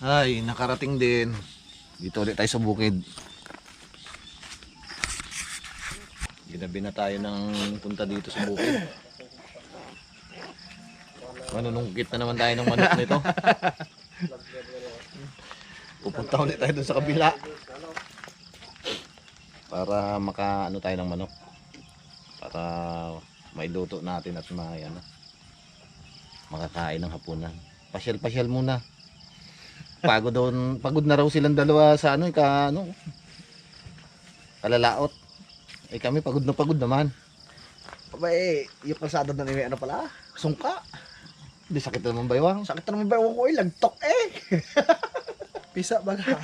Ay, nakarating din. Dito ulit tayo sa bukid. Ginabi na tayo ng punta dito sa bukid. Manunungkit na naman tayo ng manok nito. Pupunta ulit tayo dun sa kabila. Para makaano tayo ng manok. Para mailuto natin at makakain ng hapunan. Pasyal-pasyal muna. Pagod na raw silang dalawa sa kalalaot. Eh kami pagod naman. Aba yung kalsada na may ano pala, sungka. Di sakit naman baywang. Sakit na naman ba ko lagtok eh. Pisa baga.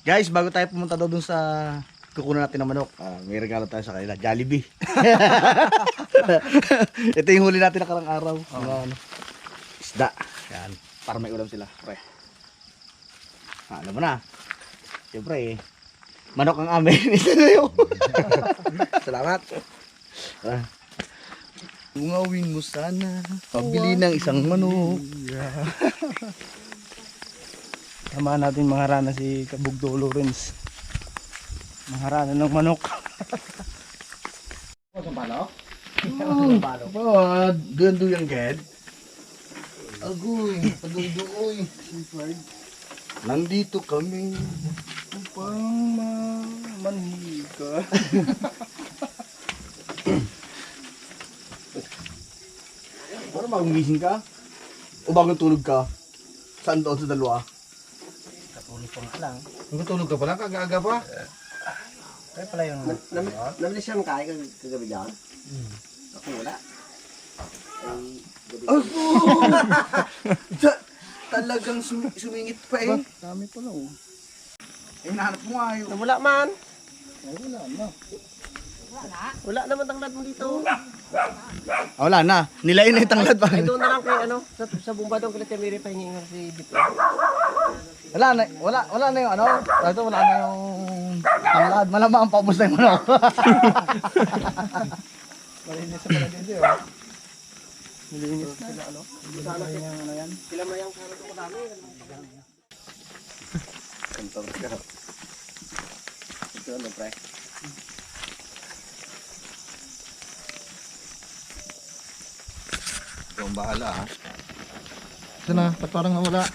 Guys, bago tayo pumunta doon sa kukunan natin ng manok, may regalo tayo sa kanila, Jollibee. Ito yung huli natin nakarang araw. Isda. Yan. Para may ulam sila. Pre. Alam mo na. Siyempre manok ang amin. Salamat. Ungawin mo sana. Pabili ng isang manok. Tama natin mga rana si Kabugdo Lawrence. Mga rana ng manok. Ang balok? Ang balok. Bad. Gando yung ged. Agoy. Paduduoy. Nandito kami Upang manhiga. Para bagong gising ka? O bagong tulog ka? Saan doon sa dalawa? Katulog pa nga lang. Natulog ka pala, kagaga pa. Kaya pala yung... Namilis siya ang kain kagabi dyan? Ako wala. Talagang sumingit pa eh. Dami pala oh. Eh, nahanap mo nga yun. Wala man. Ay, wala na. Wala naman tanglad mo dito. Wala na. Nilain na yung tanglad pa. Ay doon na lang kay sa bumba doon kila Chamiri pahingi nga si Dito. Wala na yung ito wala na yung tanglad. Malamang paubos na yung manok. Malinis na pala din oh. Malinis na. Sana sila mayang sana ko dami. Ito ano pre? Ikaw ang bahala ha. Ito na, ba't parang nawala?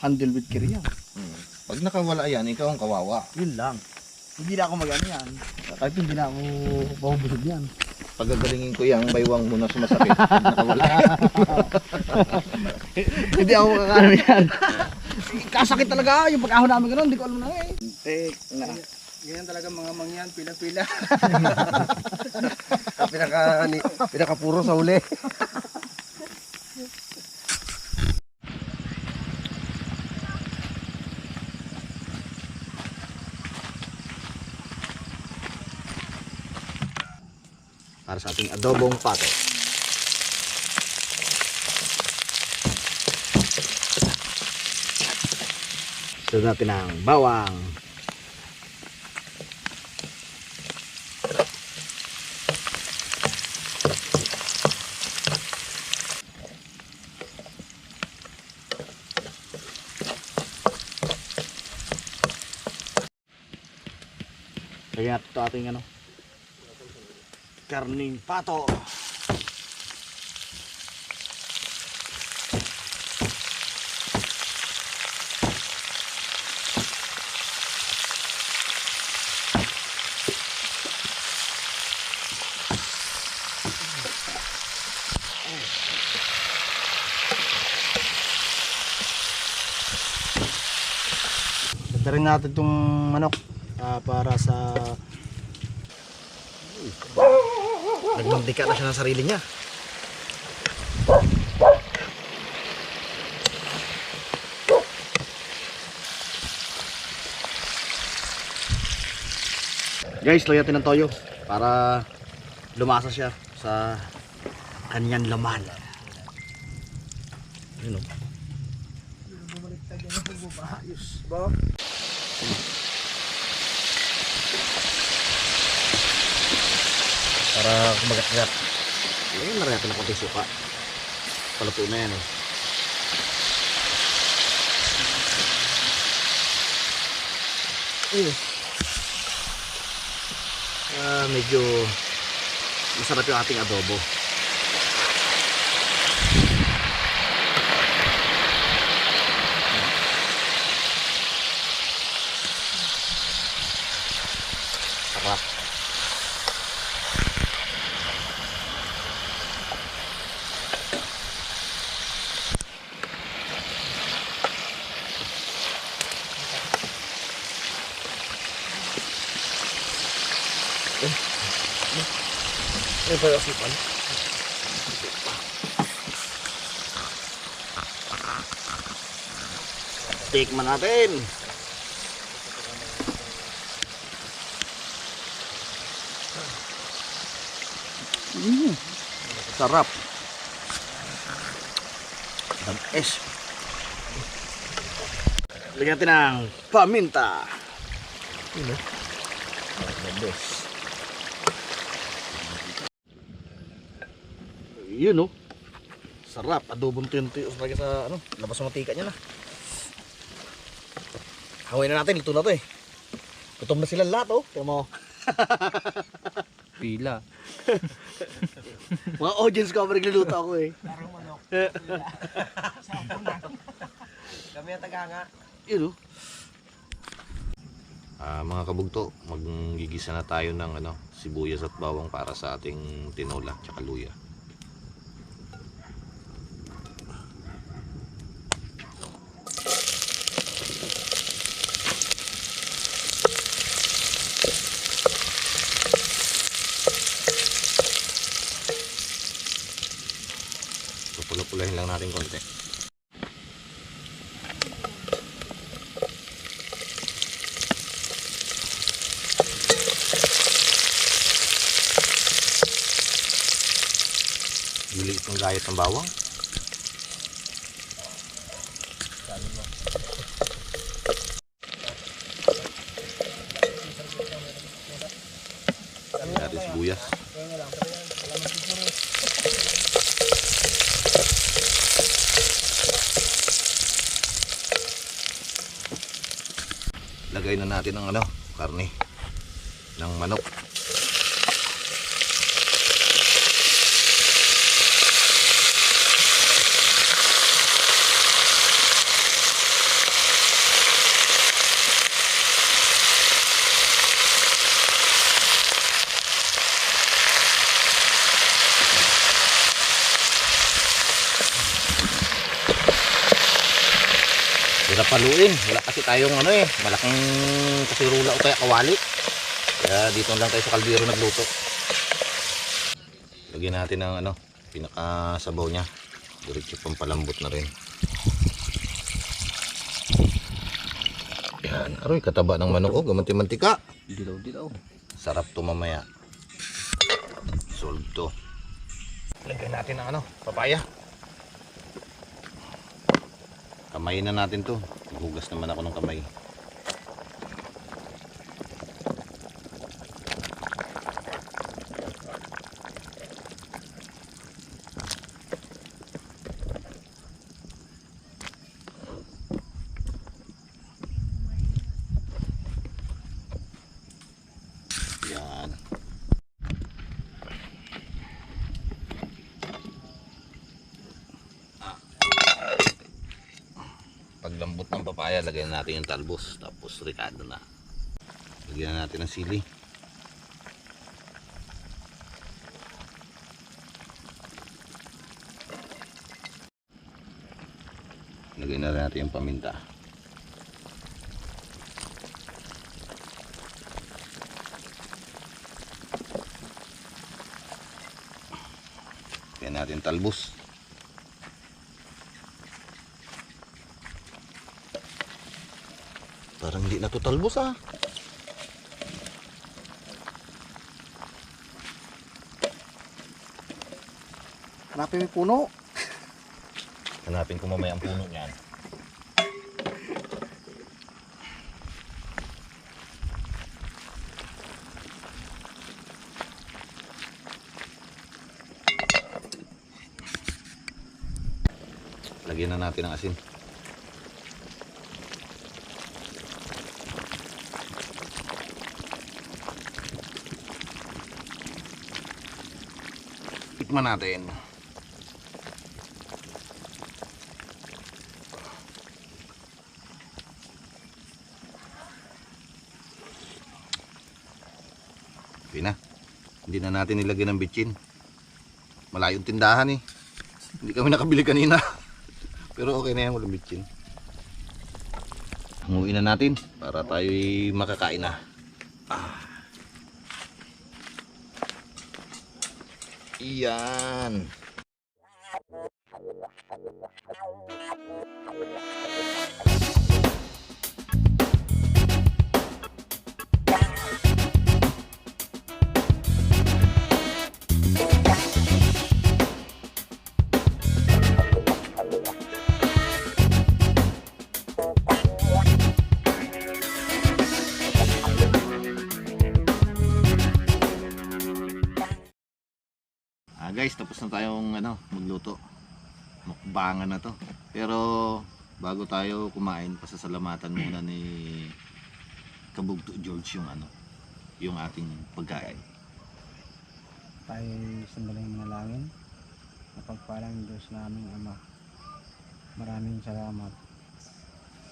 Handle with care yan. Pag nakawala yan, ikaw ang kawawa. Yun lang. Hindi na ako mag-ano yan. Kahit hindi na ako mahubusog yan. Pagagalingin ko yung baywang muna sumasakit. Pag nakawala. Hindi ako makakaano yan. Kasakit talaga yung pag-ahon namin gano'n. Hindi ko alam na eh. Ganyan talaga mga mangyan, pila-pila. Pinakapuro sa uli. Para sa ating adobong pato. Sunod natin ang bawang. Lagyan natin ito ating karning pato. Ganda rin natin itong manok para sa... Nagmagdika na siya ng sarili niya. Guys, lagyan natin ng toyo para lumasa siya sa kanyang laman. Yun o. Ayos ba? Para kumagat-gat. Lagyan na rin natin ng konting suka. Paluto na yan eh. Medyo masarap yung ating adobo. Sarap. Ano ba yung asipan? Tikman natin. Sarap. Tamis. Lagyan natin ng paminta. Yun oh. Sarap. Adobong tintios lagi sa ano, labas ng mantika niya na. Hawin na natin, ito na to eh. Gutom na sila lahat oh. Tingnan mo. Pila. Mga audience ko, nagluluto ako eh. Parang manok. Kami ang tagahanga. Yun oh. Mga kabugto, magigisa na tayo ng sibuyas at bawang para sa ating tinola tsaka luya. Pupula-pulahin lang natin konti. Liliit ng gayat ng bawang. Natin sibuyas. Lagay na natin ang karne ng manok. Hirap paluin, wala kasi tayong malaking kasirula o kaya kawali. Kaya dito lang tayo sa kaldero nagluto. Lagyan natin ng pinakasabaw niya. Diretso pampalambot na rin. Yan, aroy kataba ng manok gamanti-mantika. Dilaw-dilaw. Sarap to mamaya. Solve to. Lagyan natin ng papaya. Kamayin na natin to. Hugas naman ako ng kamay. Yan. Paglambot ng papaya, lagyan natin yung talbos, tapos ricado na. Lagyan natin ng sili. Lagyan na rin natin yung paminta. Lagyan natin yung talbos. Parang hindi na to talbos Hanapin mo yung puno. Hanapin ko mamaya ang puno niyan. Lagyan na natin ng asin. Tikman natin. Okay na. Hindi na natin nilagyan ng bitchin. Malayong tindahan eh. Hindi kami nakabili kanina. Pero okay na yan, walang bitchin. Hanguin na natin para tayo'y makakain na. Iyan. Guys, tapos na tayong magluto. Mukbangan na to. Pero bago tayo kumain, pasasalamatan muna ni Kabugto George yung ating pagkain. Tayo sandaling manalangin. Napagpalang Diyos naming Ama. Maraming salamat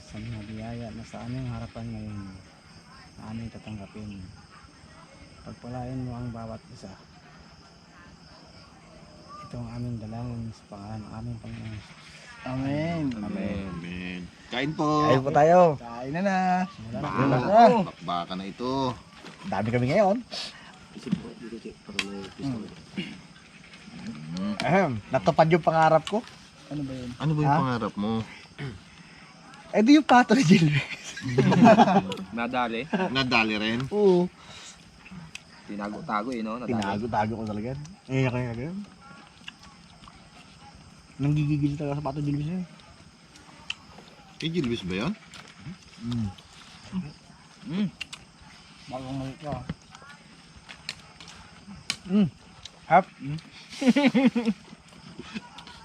sa mga biyaya na sa aming harapan ngayon na aming tatanggapin. Pagpalain mo ang bawat isa. Ito ang aming dalangin sa pangalan ng aming Panginoon. Amen. Amen. Kain po. Kain po tayo. Kain na na. Baka na ito. Dami kami ngayon. Natupad yung pangarap ko. Ano ba yun? Ano ba yung pangarap mo? Eh di yung pato ni Jill. Nadali. Nadali rin? Oo. Tinago-tago no? Nadali. Tinago ko talaga. Eh, kaya. Nanggigigil talaga sa pato Jill eh. Kay Gilbis ba yun? Bagong malik ka. Hap.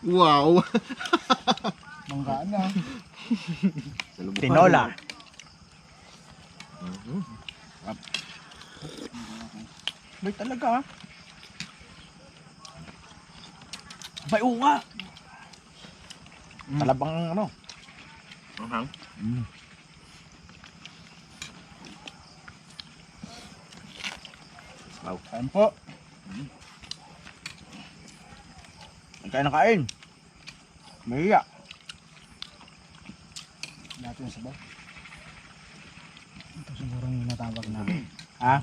Wow! Manggaan na. Tinola. May talaga. May uwa. Talabang Kain po. Kain na kain. Mahiya. Natin yung sabaw. Ito siguro yung natawag na. Ha?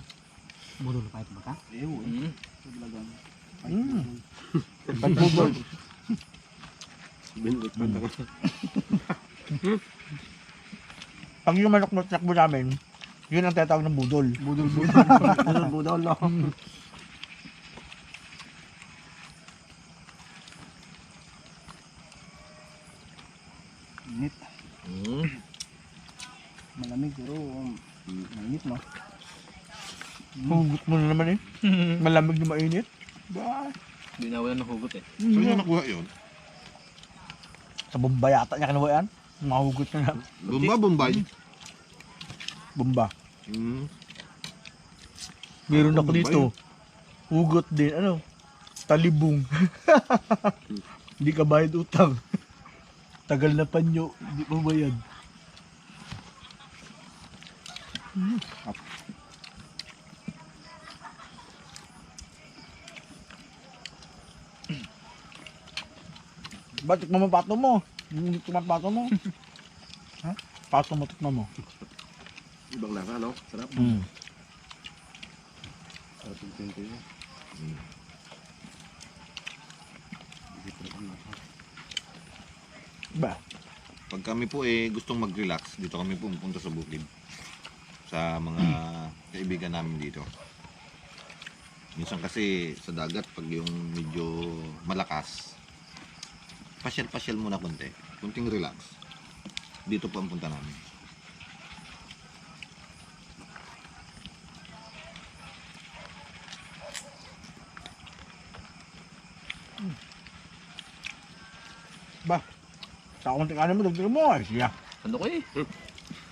Budol pa ito ba ka? Ito talagang. Pagbubol. Pag yung manok na takbo namin, yun ang tinatawag ng budol. Budol no. Init. Malamig pero mainit no. Hugot mo na naman eh. Malamig na mainit. Ba? Hindi na wala ng hugot eh. Saan niya nakuha yun? Sa Bombay yata niya kinuha yan. Mahugot na lang. Bombay? Bomba. Hmm. Meron ako Bombay. dito. Hugot din. Talibong. Hindi ka bayad utang. Tagal na panyo. Hindi pa bayad. Ba't tikman mo pato mo? Hindi tikman pato mo. Ha? Pato mo tikman mo. Ibang lasa, no? Sarap. Sarap yung pinto yun. Ba? Pag kami po gustong mag-relax, dito kami pumunta sa bukid. Sa mga kaibigan namin dito. Minsan kasi sa dagat, pag yung medyo malakas, pasyal-pasyal muna konti. Kunting relax. Dito po ang punta namin. Ba? Sa konting ano mo, dagdagan mo. Ay, siya. Ano ko eh?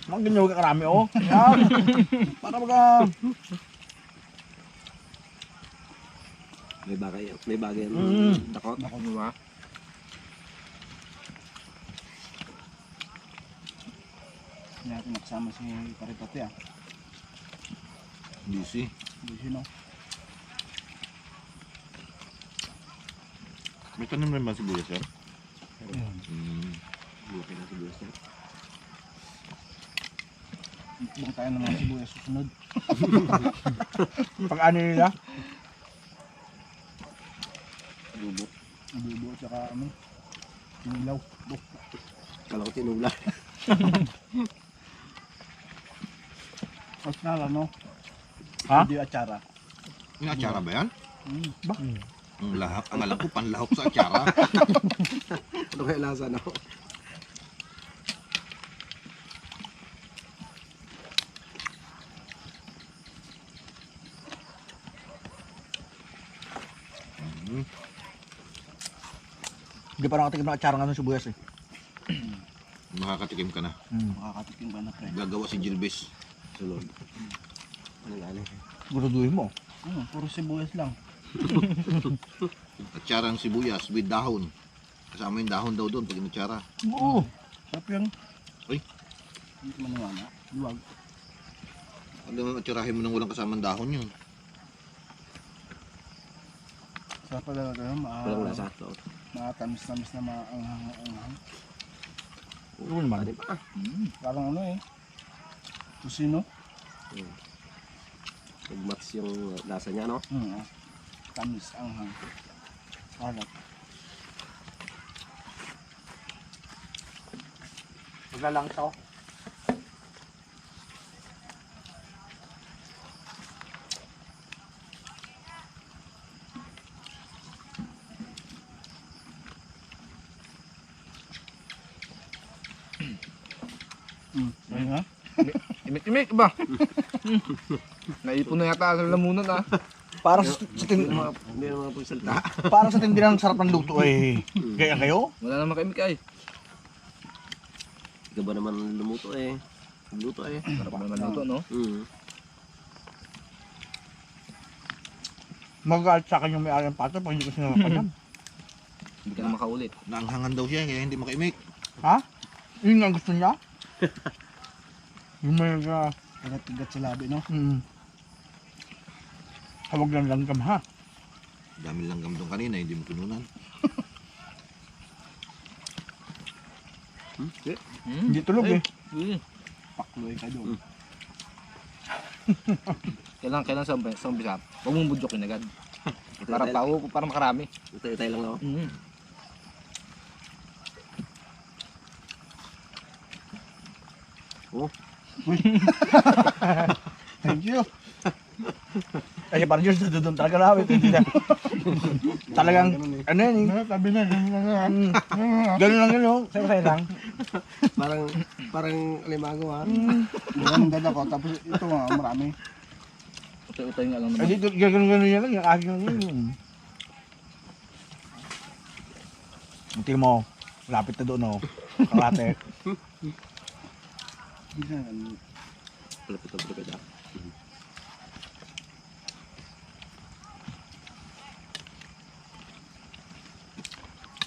Mga ganyan ka karami, oh. Yan. Para baga... May bagay yan. Dakot. Ako mo ba? Hindi natin nakasama si Paripati ah. Busy. Hindi sino. May tanim rin ba si Buya, sir? Buti na siguro sir. Bang tayo ng mga sibuyas susunod. Pag ano nila, Adobo. Adobo at saka ano. Nilaw. Kala ko tinula. Tapos na ano. Ha? Hindi atsara. Yung atsara ba yan? Ba? Ang lahap. Ang alam ko, panlahok sa atsara. Ano kaya lasa no? hindi pa nakatikim ng atsara nga ng sibuyas eh. Makakatikim ka na. Makakatikim ba na pre? Gagawa si Gilbis. Sunod. Ano nga Guruduhin mo. Puro sibuyas lang. Atsarang sibuyas with dahon. Kasama yung dahon daw doon pag inatsara. Oo. Sarap yan. Uy. Hindi ko maniwala. Luwag. Alam mo, atsarahin mo nang walang kasamang dahon yun. Sarap pala talaga. Walang lasa. No? Makatamis-tamis na maanghang-anghang. Oo naman. Pwede pa. Parang ano eh. Tusino. Nag-match yung lasa niya no? Tamis, anghang. Sarap. Maglalangis ako. Ayun nga. Imik-imik ba? Naipon na yata ang lamunan ah. Para sa tindi, Hindi naman pagsalita. para sa tindi ng sarap ng luto eh. Gaya kayo? Wala naman kaimik ay. Ikaw ba naman lumuto eh? Luto eh. Sarap naman luto no? Magagalit sa akin yung may-ari ng pato pag hindi ko sinamapan yan. Hindi ka na makaulit. Naanghangan daw siya kaya hindi makaimik. Ha? Yun nga ang gusto niya? Yung may Tigat-tigat sa labi no? Hawag lang langgam ha. Dami lang gamdong kanina, hindi mo pinunan. Hindi tulog eh. Pakloy ka doon. Kailan sa umpisa, huwag mong budyokin agad. Para makarami. Utay-utay lang ako. Thank you. Kasi parang yun sa dudong talaga namin. Hindi na. Talagang, ano yun eh. Sabi na, Ganun lang yun oh. Sayo-sayo lang. Parang alimago ha. Ganun dala ko. Tapos ito nga, marami. Utay-utay nga lang Eh naman. dito, ganun yan lang. Yung aking lang yun. Tingnan mo. Lapit na doon oh. Kalate. Palapit ah.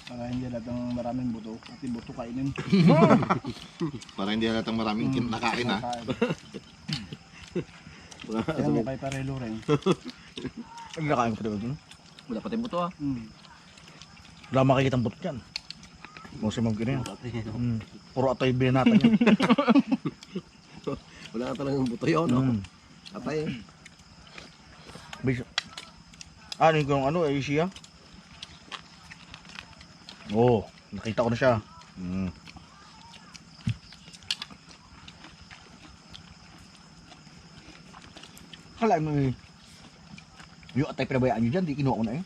Para hindi lahat ng maraming buto. Pati buto kainin. Para hindi halatang maraming nakain ha. Kaya mo kay Parelo rin. Nagkakain ko doon. Wala pati buto ah. Wala makikita ang butot yan. Musim ang ganyan. Puro atoy binata niya. Wala na talagang buto yun no? Atay eh. Bis. Ano yung ano, Asia? Oo, nakita ko na siya. Kala mo eh. Yung atay pinabayaan nyo dyan, di kinuha ko na eh.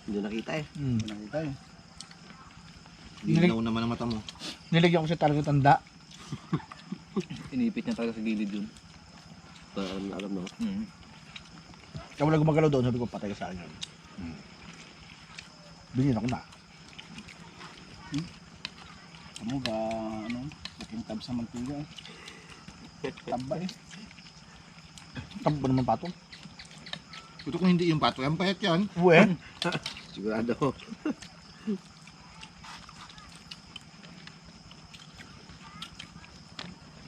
Hindi nakita eh. Nakita eh. Linaw naman ang mata mo. Nilagyan ko siya talaga tanda. Inipit niya talaga sa gilid yun. Parang alam no? Kaya wala gumagalaw doon, sabi ko patay ka sa akin yun. Binigyan ako na. Kamu ba, ano, nakintab sa mantiga. Taba eh. Tabo ba naman pato? Ito kung hindi yung pato, yung payat yan. Uwe. Sigurado.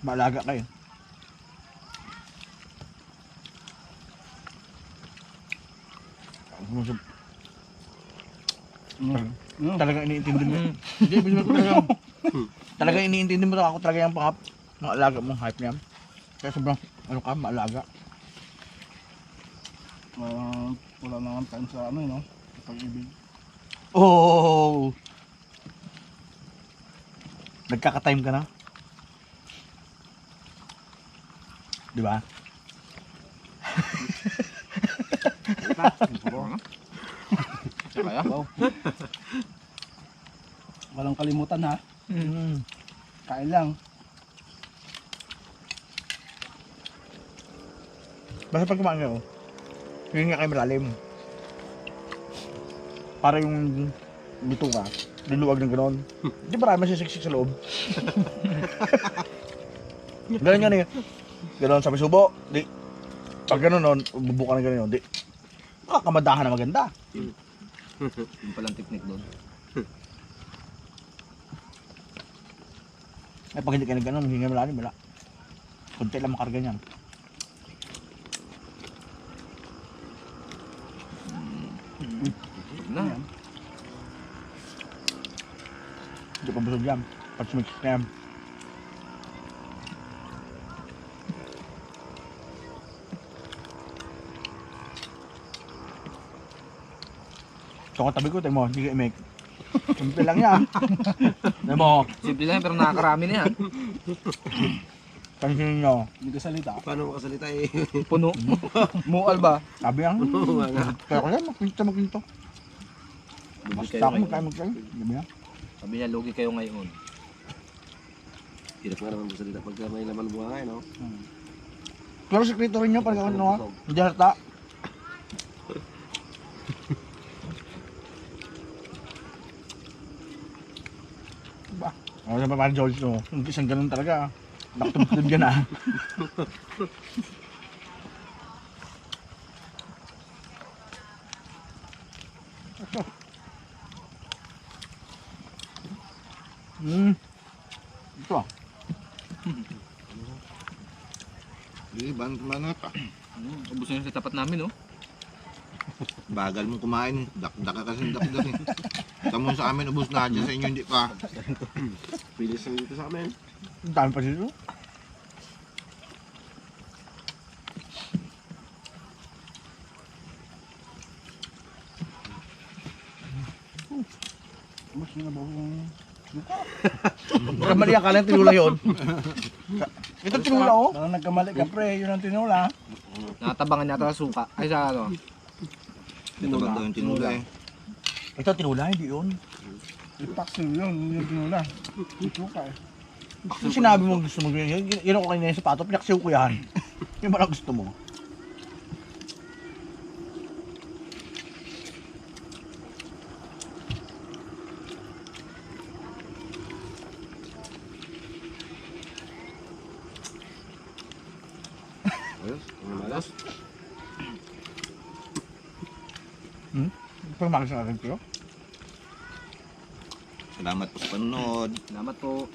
Maalaga kayo. Talagang iniintindi mo. Hindi, bilang ko talaga. Talagang iniintindi mo ako talaga yung pangap. Mga alaga mong hype niya. Kaya sobrang, ano ka, maalaga. Wala naman time sa ano, no? Sa pag-ibig. Oh! Nagkaka-time ka na? Di ba? Kaya? Wow. Walang kalimutan ha. Mm. Kain lang. Basta pag kumain ako, yun nga kayo malalim. Para yung luto ka, luluwag ng gano'n. Di ba masisiksik sa loob? Ganun yan eh. Gano'n sabi subo, di. Pag gano'n nun, bubuka ng gano'n, di. Makakamadahan na maganda. Yung palang technique doon. Eh pag hindi ka na gano'n, hinga malalim, wala. Kunti lang makarga niyan. Na. Hindi pa busog yan. Pag sumix na yan. So kung tabi ko, tayo mo, hindi ka i-make. Simple lang yan. Tayo mo, Simple lang pero nakakarami na yan. pansinin nyo. Hindi ka salita. Paano makasalita eh? Puno. Mual ba? Sabi yan. Oo nga. Kaya ko yan, magpinto. Basta ako magkain. Sabi yan. Sabi niya, lugi kayo ngayon. Hirap nga naman masalita pagka may laman buha nga, no? Pero sekreto rin nyo, pag ako ano, hindi halata. Ba? Ano naman parang George, no? Hindi isang ganun talaga. Nakatubtub ka na. Ito ah. Hindi, banat pa. Ubus na yun sa tapat namin, oh. Bagal mong kumain. Dakdak ka kasi dakdak eh. Tamo sa amin, ubos na dyan sa inyo, hindi pa. Pilis lang dito sa amin. Ang dami pa dito. Mas nga ba yung... Kamali ang kalang tinula yun. Ito tinula oh. Parang nagkamali ka pre, yun ang tinula. Nakatabangan yata sa suka. Ay, sa ano. Ito ganda yung tinula eh. Ito tinula, hindi yun. Ipaksil yun, yung tinula. Ito ka eh. Kung sinabi mo gusto mo yun, yun ako kanina yung sapato, pinaksiw ko yan. Yung parang gusto mo. Ayos, ang malas. Pag makasang akin ko. Salamat po sa panonood. Salamat po.